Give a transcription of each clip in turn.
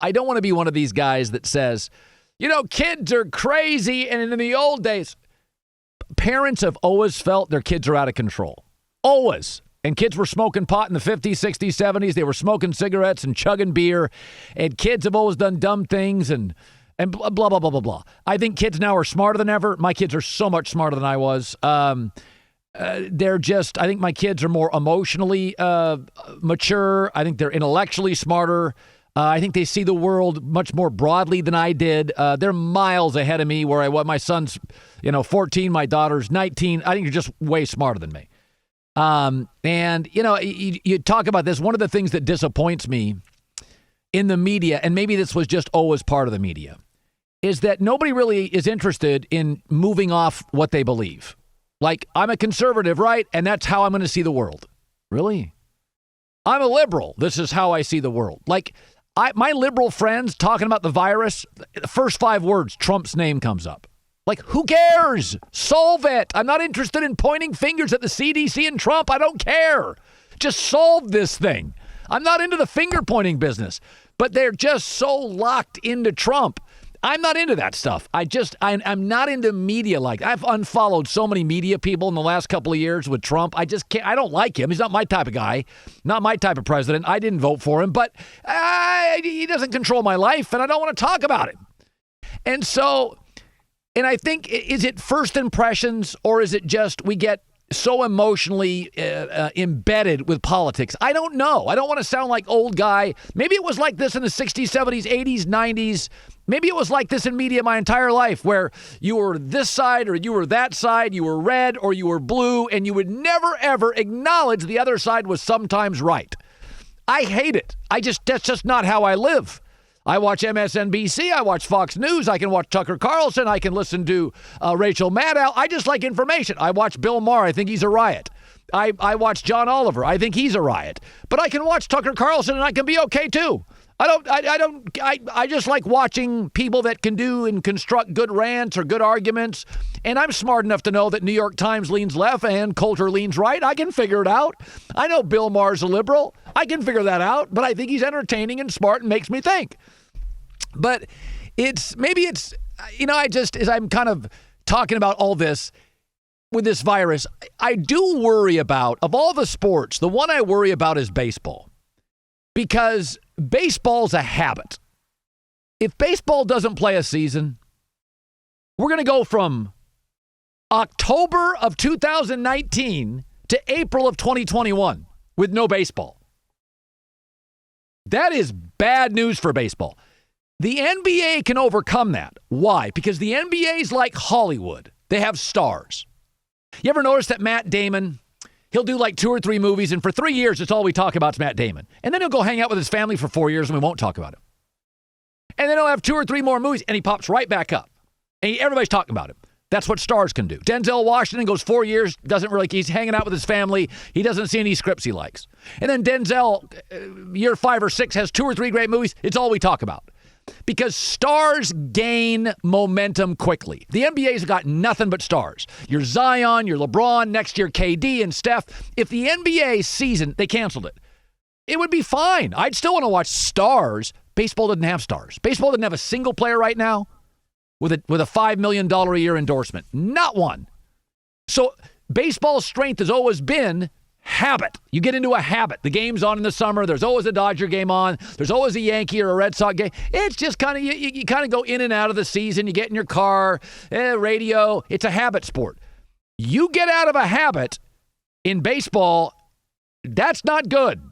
I don't want to be one of these guys that says, kids are crazy. And in the old days, parents have always felt their kids are out of control. Always. And kids were smoking pot in the 50s, 60s, 70s. They were smoking cigarettes and chugging beer. And kids have always done dumb things and blah, blah, blah, blah, blah. I think kids now are smarter than ever. My kids are so much smarter than I was. I think my kids are more emotionally mature. I think they're intellectually smarter. I think they see the world much more broadly than I did. They're miles ahead of me where my son's, 14, my daughter's 19. I think you're just way smarter than me. You talk about this. One of the things that disappoints me in the media, and maybe this was just always part of the media, is that nobody really is interested in moving off what they believe. Like, I'm a conservative, right? And that's how I'm going to see the world. Really? I'm a liberal. This is how I see the world. Like, my liberal friends talking about the virus, the first 5 words, Trump's name comes up. Like, who cares? Solve it. I'm not interested in pointing fingers at the CDC and Trump. I don't care. Just solve this thing. I'm not into the finger pointing business, but they're just so locked into Trump. I'm not into that stuff. I'm not into media like I've unfollowed so many media people in the last couple of years with Trump. I just can't. I don't like him. He's not my type of guy, not my type of president. I didn't vote for him, but he doesn't control my life, and I don't want to talk about him. And so, and I think, is it first impressions, or is it just we get so emotionally embedded with politics? I don't know. I don't want to sound like old guy. Maybe it was like this in the 60s, 70s, 80s, 90s. Maybe it was like this in media my entire life, where you were this side or you were that side, you were red or you were blue, and you would never, ever acknowledge the other side was sometimes right. I hate it. That's just not how I live. I watch MSNBC, I watch Fox News, I can watch Tucker Carlson, I can listen to Rachel Maddow. I just like information. I watch Bill Maher, I think he's a riot. I watch John Oliver, I think he's a riot. But I can watch Tucker Carlson and I can be okay too. I just like watching people that can do and construct good rants or good arguments. And I'm smart enough to know that New York Times leans left and Coulter leans right. I can figure it out. I know Bill Maher's a liberal. I can figure that out. But I think he's entertaining and smart and makes me think. But as I'm kind of talking about all this with this virus, I do worry about, of all the sports, the one I worry about is baseball. Because baseball's a habit. If baseball doesn't play a season, we're going to go from October of 2019 to April of 2021 with no baseball. That is bad news for baseball. The NBA can overcome that. Why? Because the NBA is like Hollywood. They have stars. You ever notice that Matt Damon, he'll do like 2 or 3 movies, and for 3 years, it's all we talk about is Matt Damon. And then he'll go hang out with his family for 4 years, and we won't talk about him. And then he'll have 2 or 3 more movies, and he pops right back up. And everybody's talking about him. That's what stars can do. Denzel Washington goes 4 years, he's hanging out with his family. He doesn't see any scripts he likes. And then Denzel, year 5 or 6, has 2 or 3 great movies. It's all we talk about. Because stars gain momentum quickly. The NBA's got nothing but stars. Your Zion, your LeBron, next year KD and Steph. If the NBA season, they canceled it, it would be fine. I'd still want to watch stars. Baseball doesn't have stars. Baseball doesn't have a single player right now with a $5 million a year endorsement. Not one. So baseball's strength has always been habit. You get into a habit. The game's on in the summer. There's always a Dodger game on. There's always a Yankee or a Red Sox game. It's just kind of, you kind of go in and out of the season. You get in your car, radio. It's a habit sport. You get out of a habit in baseball, that's not good.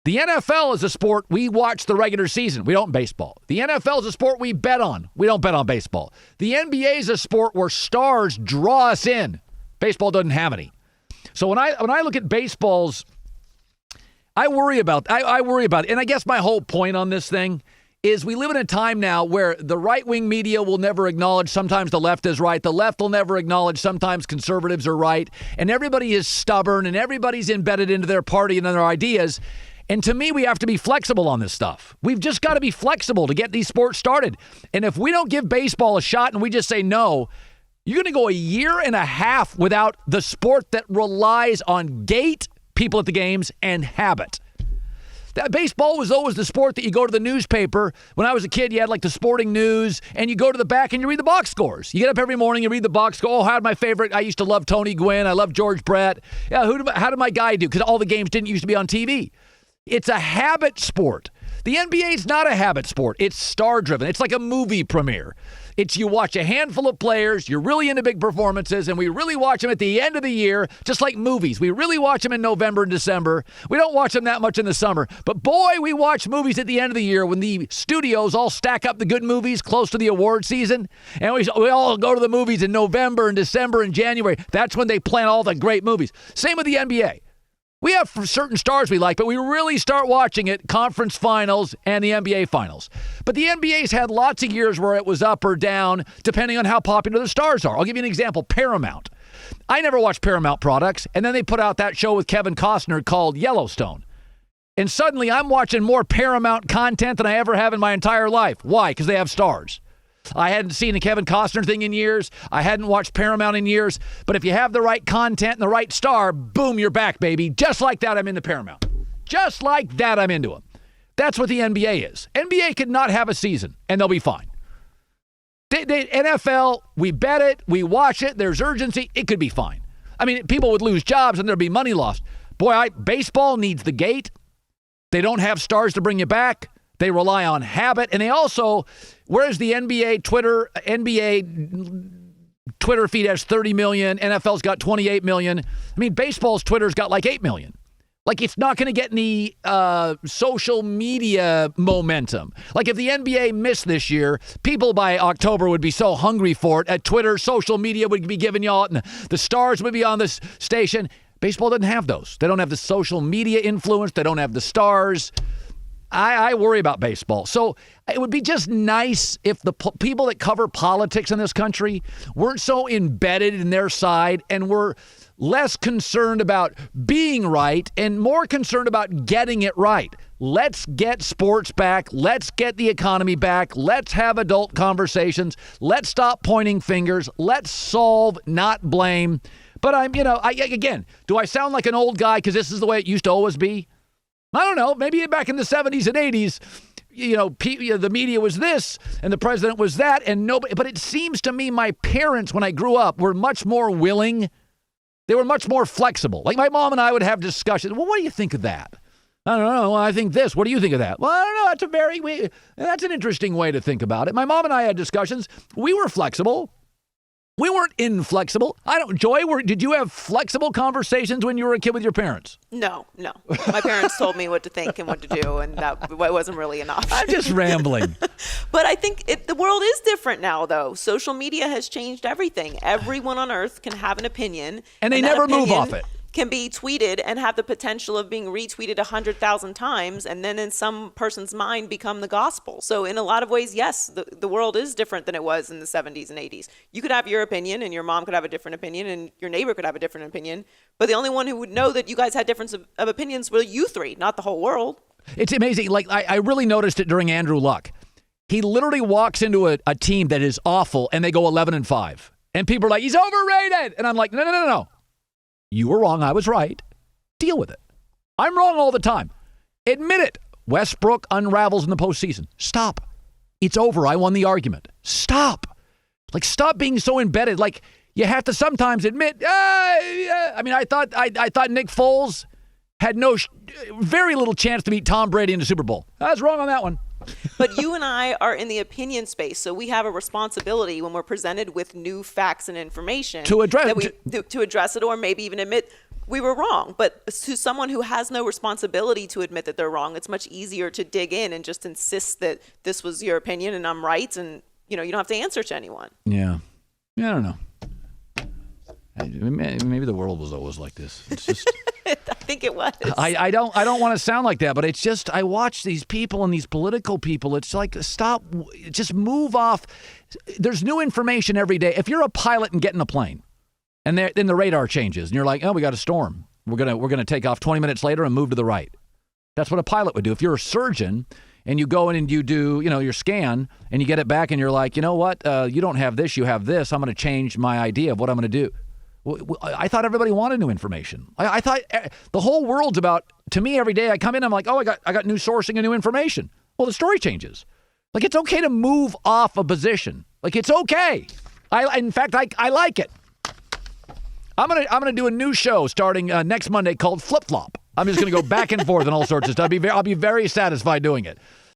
The NFL is a sport we watch the regular season. We don't in baseball. The NFL is a sport we bet on. We don't bet on baseball. The NBA is a sport where stars draw us in. Baseball doesn't have any. So when I look at baseballs, I worry about it. And I guess my whole point on this thing is we live in a time now where the right-wing media will never acknowledge sometimes the left is right. The left will never acknowledge sometimes conservatives are right. And everybody is stubborn and everybody's embedded into their party and their ideas. And to me, we have to be flexible on this stuff. We've just got to be flexible to get these sports started. And if we don't give baseball a shot and we just say no, you're going to go a year and a half without the sport that relies on gate, people at the games, and habit. Baseball was always the sport that you go to the newspaper. When I was a kid, you had like the sporting news, and you go to the back and you read the box scores. You get up every morning, you read the box score. Oh, how did my favorite? I used to love Tony Gwynn. I love George Brett. Yeah, how did my guy do? Because all the games didn't used to be on TV. It's a habit sport. The NBA is not a habit sport. It's star-driven. It's like a movie premiere. It's you watch a handful of players, you're really into big performances, and we really watch them at the end of the year, just like movies. We really watch them in November and December. We don't watch them that much in the summer. But boy, we watch movies at the end of the year when the studios all stack up the good movies close to the award season. And we all go to the movies in November and December and January. That's when they plan all the great movies. Same with the NBA. We have certain stars we like, but we really start watching it conference finals and the NBA finals. But the NBA's had lots of years where it was up or down depending on how popular the stars are. I'll give you an example. Paramount. I never watched Paramount products, and then they put out that show with Kevin Costner called Yellowstone. And suddenly I'm watching more Paramount content than I ever have in my entire life. Why? Because they have stars. I hadn't seen a Kevin Costner thing in years. I hadn't watched Paramount in years. But if you have the right content and the right star, boom, you're back, baby. Just like that, I'm into Paramount. Just like that, I'm into them. That's what the NBA is. NBA could not have a season, and they'll be fine. NFL, we bet it, we watch it, there's urgency, it could be fine. I mean, people would lose jobs and there'd be money lost. Boy, baseball needs the gate. They don't have stars to bring you back. They rely on habit, and they also, whereas the NBA Twitter feed has 30 million, NFL's got 28 million. I mean, baseball's Twitter's got like 8 million. Like, it's not going to get any social media momentum. Like, if the NBA missed this year, people by October would be so hungry for it. At Twitter, social media would be giving y'all, and the stars would be on this station. Baseball doesn't have those. They don't have the social media influence. They don't have the stars. I worry about baseball. So it would be just nice if the people that cover politics in this country weren't so embedded in their side and were less concerned about being right and more concerned about getting it right. Let's get sports back. Let's get the economy back. Let's have adult conversations. Let's stop pointing fingers. Let's solve, not blame. But again, do I sound like an old guy because this is the way it used to always be? I don't know. Maybe back in the 70s and 80s, the media was this and the president was that, and nobody. But it seems to me my parents, when I grew up, were much more willing. They were much more flexible. Like my mom and I would have discussions. Well, what do you think of that? I don't know. Well, I think this. What do you think of that? Well, I don't know. That's an interesting way to think about it. My mom and I had discussions. We were flexible. We weren't inflexible. Joy, did you have flexible conversations when you were a kid with your parents? No. My parents told me what to think and what to do, and that wasn't really an option. I'm just rambling. But I think the world is different now, though. Social media has changed everything. Everyone on earth can have an opinion. And they never move off it. Can be tweeted and have the potential of being retweeted 100,000 times and then in some person's mind become the gospel. So in a lot of ways, yes, the world is different than it was in the 70s and 80s. You could have your opinion and your mom could have a different opinion and your neighbor could have a different opinion. But the only one who would know that you guys had difference of opinions were you three, not the whole world. It's amazing. Like I really noticed it during Andrew Luck. He literally walks into a team that is awful and they go 11-5. And people are like, he's overrated. And I'm like, no. You were wrong. I was right. Deal with it. I'm wrong all the time. Admit it. Westbrook unravels in the postseason. Stop. It's over. I won the argument. Stop. Stop being so embedded. You have to sometimes admit. I thought Nick Foles had very little chance to beat Tom Brady in the Super Bowl. I was wrong on that one. But you and I are in the opinion space, so we have a responsibility when we're presented with new facts and information to address to address it, or maybe even admit we were wrong. But to someone who has no responsibility to admit that they're wrong, it's much easier to dig in and just insist that this was your opinion and I'm right, and you don't have to answer to anyone. Yeah, I don't know. Maybe the world was always like this. It's just. I think it was. I don't want to sound like that, but it's just I watch these people and these political people. It's like stop, just move off. There's new information every day. If you're a pilot and get in a plane, and then the radar changes, and you're like, oh, we got a storm. We're gonna take off 20 minutes later and move to the right. That's what a pilot would do. If you're a surgeon and you go in and you do your scan and you get it back and you're like, you know what? You don't have this. You have this. I'm going to change my idea of what I'm going to do. I thought everybody wanted new information. I thought the whole world's about, to me, every day I come in, I'm like, oh, I got new sourcing and new information. Well, the story changes. Like, it's okay to move off a position. Like, it's okay. In fact, I like it. I'm gonna do a new show starting next Monday called Flip Flop. I'm just gonna go back and forth and all sorts of stuff. I'll be very satisfied doing it.